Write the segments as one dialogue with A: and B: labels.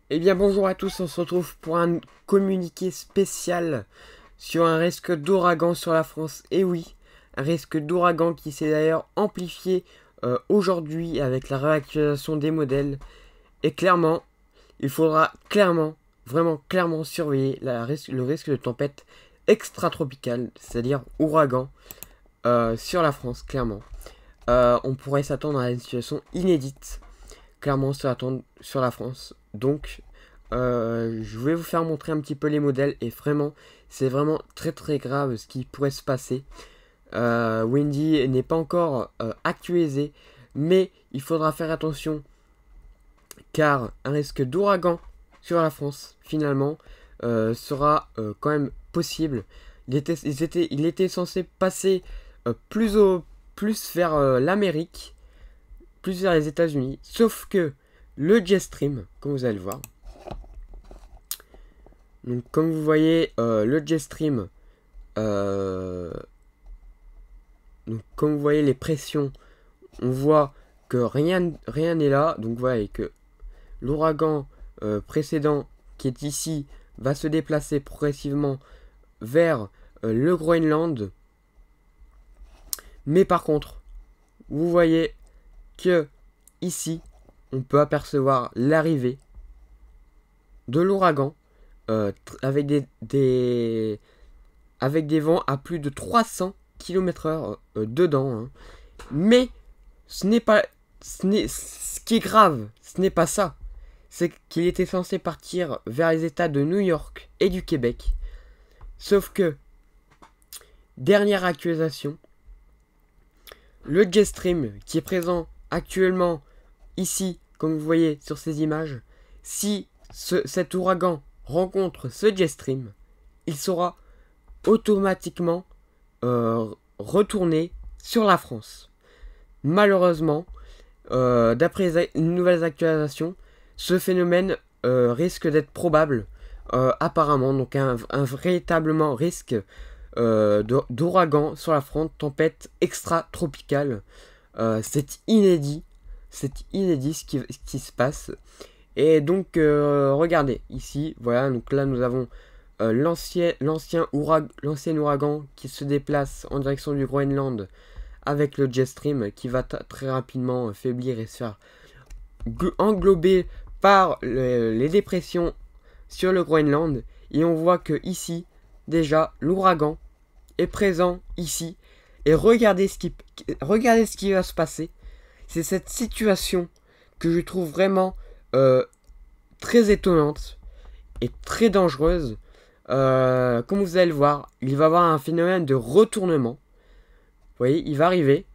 A: Eh bien bonjour à tous, on se retrouve pour un communiqué spécial sur un risque d'ouragan sur la France. Et oui, un risque d'ouragan qui s'est d'ailleurs amplifié aujourd'hui avec la réactualisation des modèles. Et clairement, il faudra vraiment clairement surveiller le risque de tempête extratropicale, c'est-à-dire ouragan, sur la France, clairement. On pourrait s'attendre à une situation inédite, clairement, sur la France. Donc, je vais vous faire montrer un petit peu les modèles et vraiment, c'est vraiment très grave ce qui pourrait se passer. Windy n'est pas encore actualisé, mais il faudra faire attention car un risque d'ouragan sur la France finalement sera quand même possible. Il était censé passer plus vers l'Amérique, plus vers les États-Unis, sauf que le jet stream, comme vous allez le voir. Donc, comme vous voyez, le jet stream, donc comme vous voyez les pressions, on voit que rien n'est là. Donc, voilà, et que l'ouragan précédent qui est ici va se déplacer progressivement vers le Groenland. Mais par contre, vous voyez que ici, on peut apercevoir l'arrivée de l'ouragan avec des vents à plus de 300 km/h dedans. Hein. Mais ce qui est grave, ce n'est pas ça. C'est qu'il était censé partir vers les États de New York et du Québec. Sauf que, dernière actualisation, le jet stream qui est présent actuellement ici, comme vous voyez sur ces images, si cet ouragan rencontre ce jet stream, il sera automatiquement retourné sur la France. Malheureusement, d'après les nouvelles actualisations, ce phénomène risque d'être probable apparemment, donc un véritablement risque d'ouragan sur la France, tempête extra-tropicale. C'est inédit ce qui se passe. Et donc regardez ici, voilà, donc là nous avons l'ancien ouragan qui se déplace en direction du Groenland avec le jet stream qui va très rapidement faiblir et se faire englober par les dépressions sur le Groenland. Et on voit que ici déjà l'ouragan est présent ici. Et regardez ce qui va se passer. C'est cette situation que je trouve vraiment très étonnante et très dangereuse. Comme vous allez le voir, il va y avoir un phénomène de retournement. Vous voyez, il va arriver.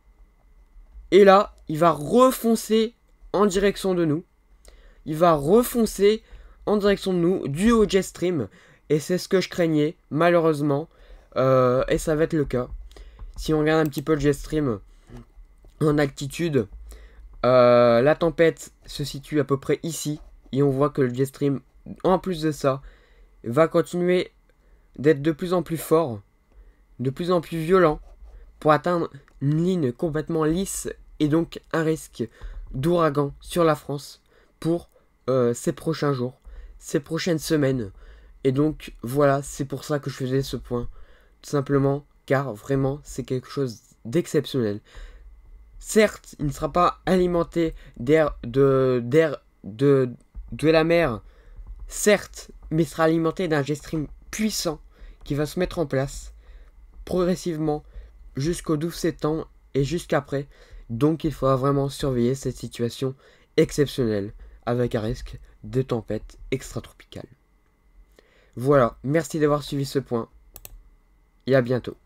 A: Et là, il va refoncer en direction de nous. Il va refoncer en direction de nous, dû au jet stream. Et c'est ce que je craignais, malheureusement. Et ça va être le cas. Si on regarde un petit peu le jet stream en altitude, la tempête se situe à peu près ici. Et on voit que le jet stream, en plus de ça, va continuer d'être de plus en plus fort, de plus en plus violent, pour atteindre une ligne complètement lisse et donc un risque d'ouragan sur la France pour ces prochains jours, ces prochaines semaines. Et donc voilà, c'est pour ça que je faisais ce point, tout simplement car vraiment c'est quelque chose d'exceptionnel. Certes, il ne sera pas alimenté d'air de la mer, certes, mais il sera alimenté d'un jet stream puissant qui va se mettre en place progressivement jusqu'au 12 septembre et jusqu'après. Donc il faudra vraiment surveiller cette situation exceptionnelle avec un risque de tempête extratropicale. Voilà, merci d'avoir suivi ce point et à bientôt.